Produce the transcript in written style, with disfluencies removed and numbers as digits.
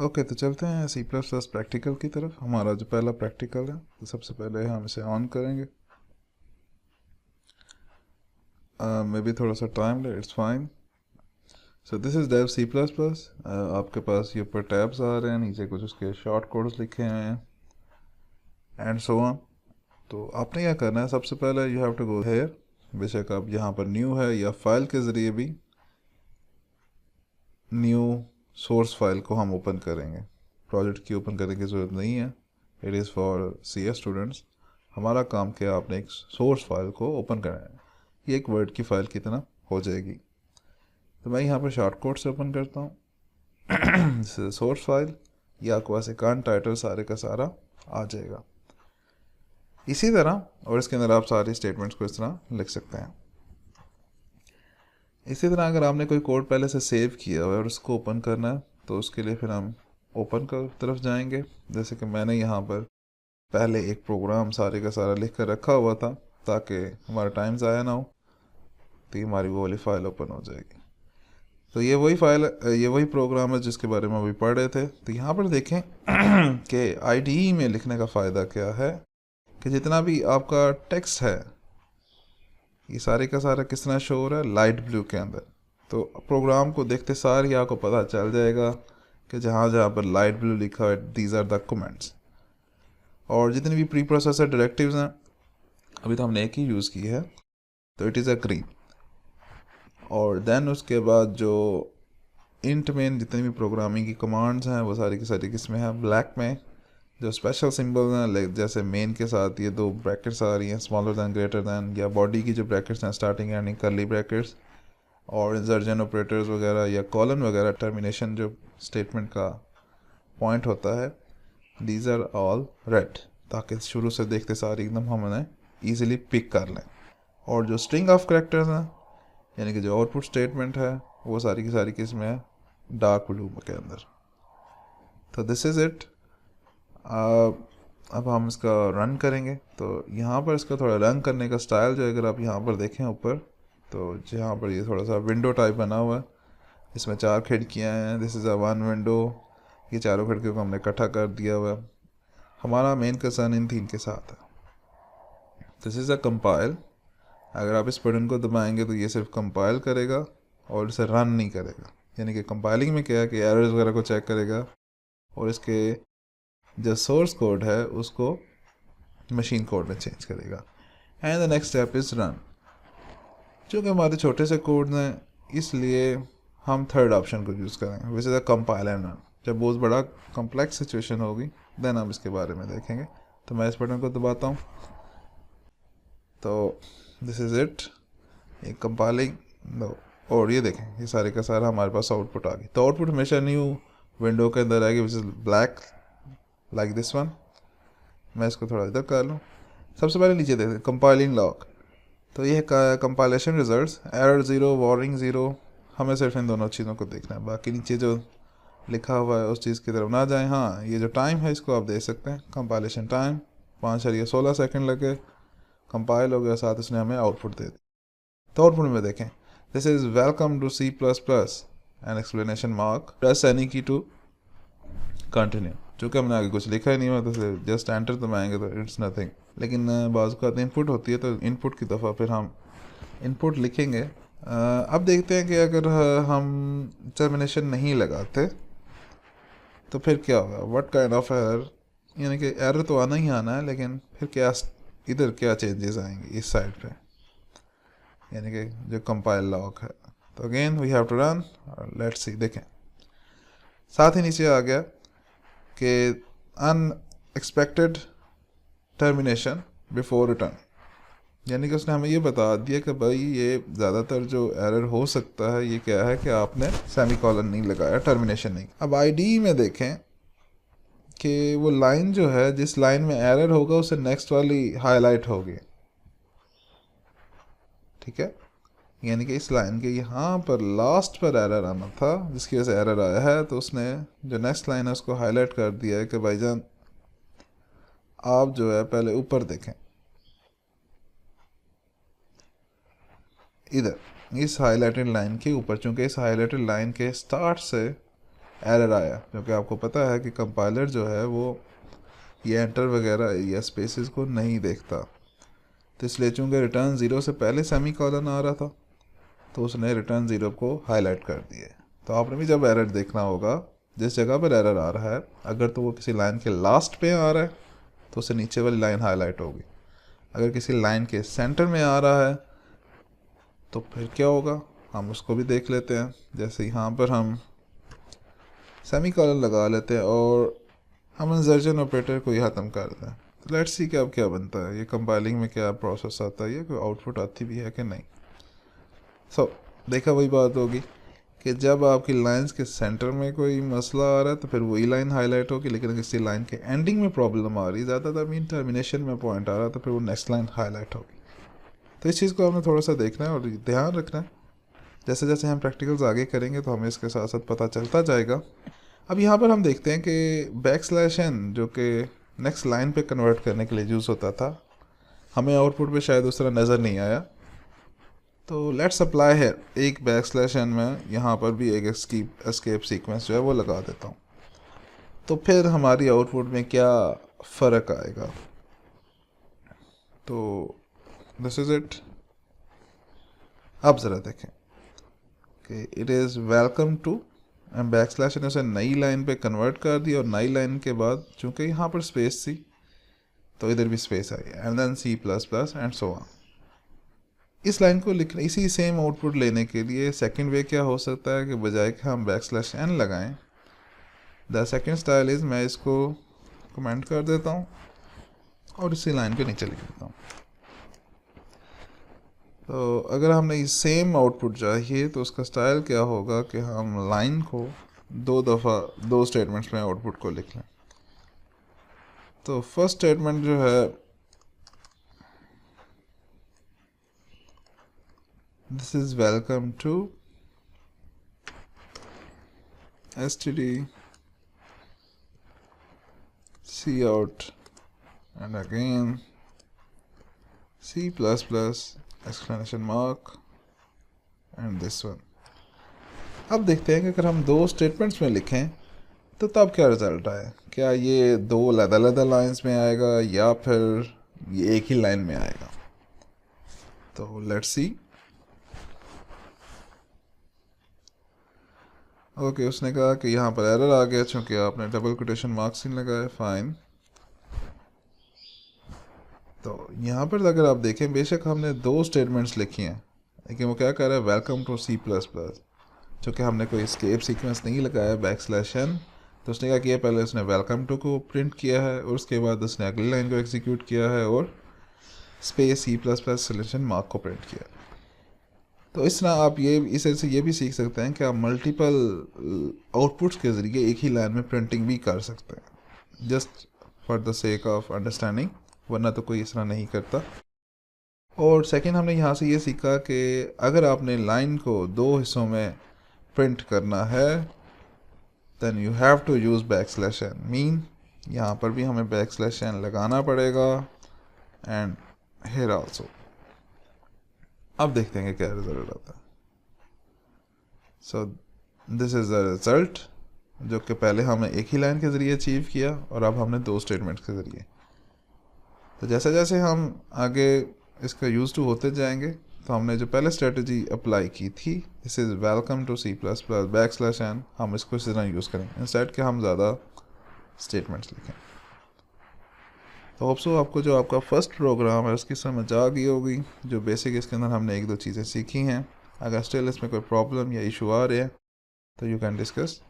Okay, तो चलते हैं सी प्लस प्लस प्रैक्टिकल की तरफ। हमारा जो पहला प्रैक्टिकल है, तो सबसे पहले हम इसे ऑन करेंगे। मे बी थोड़ा सा टाइम ले, it's fine. So this is Dev C plus plus. आपके पास ये ऊपर टैब्स आ रहे हैं, नीचे कुछ उसके शॉर्ट कोड्स लिखे हुए हैं एंड सो ऑन। तो आपने क्या करना है, सबसे पहले you have to go here. बेशक आप यहाँ पर न्यू है या फाइल के ज़रिए भी न्यू सोर्स फाइल को हम ओपन करेंगे। प्रोजेक्ट की ओपन करने की ज़रूरत नहीं है, it is for C S students. हमारा काम क्या, आपने एक सोर्स फाइल को ओपन करना है। ये एक वर्ड की फ़ाइल की तरह हो जाएगी। तो मैं यहाँ पर शॉर्ट कोड से ओपन करता हूँ सोर्स फाइल, या आपके पास एक टाइटल सारे का सारा आ जाएगा। इसी तरह और इसके अंदर आप सारी स्टेटमेंट्स को इस तरह लिख सकते हैं। इसी तरह अगर आपने कोई कोड पहले से सेव किया हुआ है और उसको ओपन करना है, तो उसके लिए फिर हम ओपन की तरफ जाएंगे। जैसे कि मैंने यहाँ पर पहले एक प्रोग्राम सारे का सारा लिख कर रखा हुआ था, ताकि हमारा टाइम ज़ाया ना हो। तो ये हमारी वो वाली फ़ाइल ओपन हो जाएगी। तो ये वही फाइल, ये वही प्रोग्राम है जिसके बारे में अभी पढ़ रहे थे। तो यहाँ पर देखें कि आईडीई में लिखने का फ़ायदा क्या है, कि जितना भी आपका टेक्स्ट है ये सारे का सारा किस तरह शो हो रहा है, लाइट ब्लू के अंदर। तो प्रोग्राम को देखते सार ही आपको पता चल जाएगा कि जहाँ जहाँ पर लाइट ब्लू लिखा है, दीज आर द कमेंट्स। और जितनी भी प्री प्रोसेसर डायरेक्टिव्स हैं, अभी तो हमने एक ही यूज़ की है, तो इट इज़ अ ग्रीन। और देन उसके बाद जो इंट में जितनी भी प्रोग्रामिंग की कमांड्स हैं, वो सारी की सारी किस में है, ब्लैक में। जो स्पेशल सिंबल हैं, जैसे मेन के साथ ये दो ब्रैकेट्स आ रही हैं, स्मॉलर दैन, ग्रेटर दैन, या बॉडी की जो ब्रैकेट्स हैं, स्टार्टिंग एंडिंग कर्ली ब्रैकेट्स, और इंसर्जन ऑपरेटर्स वगैरह या कॉलन वगैरह, टर्मिनेशन जो स्टेटमेंट का पॉइंट होता है, दीज आर ऑल रेड, ताकि शुरू से देखते सारे एकदम हम उन्हें ईजिली पिक कर लें। और जो स्ट्रिंग ऑफ करेक्टर्स हैं, यानी कि जो आउटपुट स्टेटमेंट है, वो सारी की सारी किस में है, डार्क ब्लू के अंदर। तो दिस इज़ इट। अब हम इसका रन करेंगे। तो यहाँ पर इसका थोड़ा रन करने का स्टाइल जो है, अगर आप यहाँ पर देखें ऊपर, तो जहाँ पर ये थोड़ा सा विंडो टाइप बना हुआ है, इसमें 4 खिड़कियाँ हैं, this is a one window. ये चारों खिड़कियों को हमने इकट्ठा कर दिया हुआ है। हमारा मेन कंसर्न इन 3 के साथ है। This is a compile. अगर आप इस बटन को दबाएंगे तो ये सिर्फ कंपाइल करेगा और इसे रन नहीं करेगा। यानी कि कंपाइलिंग में क्या है कि एरर्स वगैरह को चेक करेगा और इसके जो सोर्स कोड है उसको मशीन कोड में चेंज करेगा। And the next step is run. चूँकि हमारे छोटे से कोड हैं, इसलिए हम थर्ड ऑप्शन को यूज़ करेंगे, which is a compile and run. जब बहुत बड़ा कॉम्प्लेक्स सिचुएशन होगी, देन हम इसके बारे में देखेंगे। तो मैं इस बटन को दबाता हूँ, तो दिस इज़ इट, ये कंपाइलिंग। नो, और ये देखें, ये सारे का सारा हमारे पास आउटपुट आ गई। तो आउटपुट हमेशा न्यू विंडो के अंदर आएगी, which is black, like this one. मैं इसको थोड़ा इधर कर लूँ। सबसे पहले नीचे देखते हैं कंपाइलिंग लॉग। तो ये है कंपाइलेशन रिजल्ट्स, एरर 0, वार्निंग 0। हमें सिर्फ इन दोनों चीज़ों को देखना है, बाकी नीचे जो लिखा हुआ है उस चीज़ की तरफ ना जाएं। हाँ, ये जो टाइम है इसको आप देख सकते हैं, कंपाइलेशन टाइम 5.16 सेकंड लगे, कंपाइल हो गया, साथ उसने हमें आउटपुट दे दी। तो आउटपुट में देखें, this is welcome to C plus plus an explanation mark, press any key to continue. चूँकि हमने आगे कुछ लिखा ही नहीं हुआ, तो जस्ट एंटर दबाएंगे तो इट्स नथिंग। लेकिन बाज़ का इनपुट होती है, तो इनपुट की दफ़ा फिर हम इनपुट लिखेंगे। अब देखते हैं कि अगर हम टर्मिनेशन नहीं लगाते तो फिर क्या होगा, व्हाट काइंड ऑफ एरर। यानी कि एरर तो आना ही आना है, लेकिन फिर क्या इधर क्या चेंजेस आएंगे इस साइड पे, यानी कि जो कंपाइल लॉग है। तो again we have to run, let's see. देखें साथ ही नीचे आ गया कि अनएक्सपेक्टेड टर्मिनेशन बिफोर रिटर्न, यानी कि उसने हमें ये बता दिया कि भाई ये ज़्यादातर जो एरर हो सकता है ये क्या है कि आपने सेमीकोलन नहीं लगाया, टर्मिनेशन नहीं। अब आईडी में देखें कि वो लाइन जो है, जिस लाइन में एरर होगा उसे नेक्स्ट वाली हाईलाइट होगी, ठीक है। यानी कि इस लाइन के यहाँ पर लास्ट पर एरर आना था, जिसकी वजह से एरर आया है, तो उसने जो नेक्स्ट लाइन है उसको हाईलाइट कर दिया है कि भाईजान आप जो है पहले ऊपर देखें, इधर इस हाईलाइटेड लाइन के ऊपर। चूंकि इस हाईलाइटेड लाइन के स्टार्ट से एरर आया, क्योंकि आपको पता है कि कंपाइलर जो है वो ये एंटर वगैरह या स्पेसेस को नहीं देखता। तो इसलिए चूँकि रिटर्न 0 से पहले सेमी कॉलन आ रहा था तो उसने रिटर्न 0 को हाईलाइट कर दिए। तो आपने भी जब एरर देखना होगा, जिस जगह पर एरर आ रहा है, अगर तो वो किसी लाइन के लास्ट पे आ रहा है तो उससे नीचे वाली लाइन हाईलाइट होगी। अगर किसी लाइन के सेंटर में आ रहा है तो फिर क्या होगा, हम उसको भी देख लेते हैं। जैसे यहाँ पर हम सेमी कॉलन लगा लेते हैं और हम इंसर्शन ऑपरेटर को ही ख़त्म कर दें। तो लेट्स सी कि अब क्या बनता है, ये कंपाइलिंग में क्या प्रोसेस आता है, ये कोई आउटपुट आती भी है कि नहीं। देखा वही बात होगी कि जब आपकी लाइंस के सेंटर में कोई मसला आ रहा है तो फिर वही लाइन हाईलाइट होगी, लेकिन किसी लाइन के एंडिंग में प्रॉब्लम आ रही है, ज़्यादातर मीन टर्मिनेशन में पॉइंट आ रहा है, तो फिर वो नेक्स्ट लाइन हाईलाइट होगी। तो इस चीज़ को हमें थोड़ा सा देखना है और ध्यान रखना है। जैसे जैसे हम प्रैक्टिकल्स आगे करेंगे तो हमें इसके साथ साथ पता चलता जाएगा। अब यहाँ पर हम देखते हैं कि बैकस्लैश n जो कि नेक्स्ट लाइन पे कन्वर्ट करने के लिए यूज़ होता था, हमें आउटपुट पे शायद उस तरह नज़र नहीं आया। तो लेट्स अप्लाई है एक बैकस्लैश n में यहाँ पर भी एक एस्केप सीक्वेंस जो है वो लगा देता हूँ, तो फिर हमारी आउटपुट में क्या फ़र्क आएगा। तो दिस इज़ इट। अब ज़रा देखें कि it is welcome to backslash n उसे नई लाइन पे कन्वर्ट कर दिया और नई लाइन के बाद चूँकि यहाँ पर स्पेस थी तो इधर भी स्पेस आई, and then C++ and so on. इस लाइन को लिखने, इसी सेम आउटपुट लेने के लिए सेकंड वे क्या हो सकता है कि बजाय कि हम बैकस्लैश n लगाएं, द सेकंड स्टाइल इज़, मैं इसको कमेंट कर देता हूँ और इसी लाइन के नीचे लिख देता हूँ। तो अगर हमने सेम आउटपुट चाहिए तो उसका स्टाइल क्या होगा कि हम लाइन को दो दफ़ा दो स्टेटमेंट्स में आउटपुट को लिख लें। तो फर्स्ट स्टेटमेंट जो है, this is welcome to std cout and again C++ exclamation mark and this one। अब देखते हैं कि अगर हम दो स्टेटमेंट्स में लिखें तो तब क्या रिजल्ट आए, क्या ये दो अलग-अलग लाइंस में आएगा या फिर ये एक ही लाइन में आएगा। तो लेट्स सी। ओके, उसने कहा कि यहाँ पर एरर आ गया चूँकि आपने डबल कोटेशन मार्क्स नहीं लगाए, फाइन। तो यहाँ पर अगर आप देखें, बेशक हमने दो स्टेटमेंट्स लिखी हैं, लेकिन वो क्या कर रहा है, वेलकम टू C++। चूँकि हमने कोई एस्केप सीक्वेंस नहीं लगाया बैकस्लैश n, तो उसने क्या किया, पहले उसने वेलकम टू को प्रिंट किया है और उसके बाद उसने अगली लाइन को एग्जीक्यूट किया है और स्पेस C++ सॉल्यूशन मार्क को प्रिंट किया। तो इस तरह आप इसे से ये भी सीख सकते हैं कि आप मल्टीपल आउटपुट्स के ज़रिए एक ही लाइन में प्रिंटिंग भी कर सकते हैं, just for the sake of understanding, वरना तो कोई इस तरह नहीं करता। और सेकंड, हमने यहाँ से ये सीखा कि अगर आपने लाइन को दो हिस्सों में प्रिंट करना है then you have to use backslash n, mean यहाँ पर भी हमें बैकस्लैश n लगाना पड़ेगा एंड हियर आल्सो। अब देखते हैं कि क्या रिजल्ट आता है। सो दिस इज़ द रिजल्ट, जो कि पहले हमने एक ही लाइन के ज़रिए अचीव किया और अब हमने दो स्टेटमेंट्स के ज़रिए। तो जैसे जैसे हम आगे इसका यूज़ टू होते जाएंगे, तो हमने जो पहले स्ट्रेटजी अप्लाई की थी, this is welcome to C++ backslash n, हम इसको इसी तरह यूज़ करेंगे इंस्टेड के हम ज़्यादा स्टेटमेंट्स लिखें। तो होप सो आपको जो आपका फर्स्ट प्रोग्राम है उसकी समझ आ गई होगी, जो बेसिक इसके अंदर हमने एक दो चीज़ें सीखी हैं। अगर स्टिल इसमें कोई प्रॉब्लम या इशू आ रहे हैं तो यू कैन डिस्कस